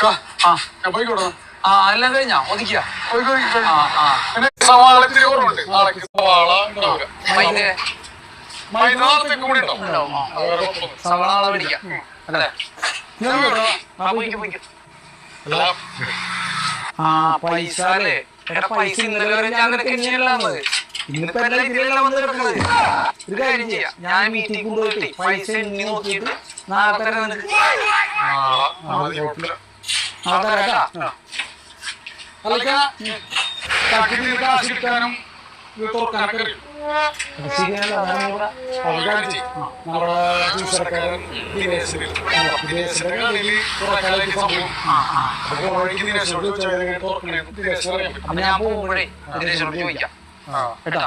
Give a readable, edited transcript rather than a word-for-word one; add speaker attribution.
Speaker 1: ഞാൻ പോയിക്കോട്ടെ.
Speaker 2: എല്ലാം കഴിഞ്ഞാ ഒതുക്കിയ
Speaker 1: സവാളത്തിന് കുറവുണ്ട്. നാളേക്ക് സവാള ഉണ്ടാവില്ല. മൈദാനത്തേക്ക് കൂടി ഉണ്ടാവും.
Speaker 2: സവാള നാളെ മേടിക്കാം അല്ലേ? പൈസ അല്ലേ? എടാ പൈസ ഇന്നലെ വരെ ഞാൻ നിനക്ക് തന്നെയല്ലാന്നത്. ഇന്നിപ്പോ എല്ലാം ഇതിലെല്ലാം വന്ന് കിടക്കുന്നത്. ഒരു കാര്യം ചെയ്യാം, ഞാൻ മീറ്റിംഗ് കൊണ്ടുപോയിട്ട് പൈസ എണ്ണി നോക്കിയിട്ട് നാളെ തരാം നിനക്ക്.
Speaker 1: കാശിരിക്കാനും തുറക്കാനൊക്കെ അറിയും. നമ്മുടെ ജ്യൂസറക്കാരൻ ദിനേശിന്റെ കടയില് തുറക്കാനായിട്ട് സംഭവം. ദിനേശോട് ദിനേശ് അറിയാൻ പറ്റും.
Speaker 2: ഞാൻ പോകുമ്പോഴേ ദിനേശോട് ചോദിക്കാം കേട്ടാ.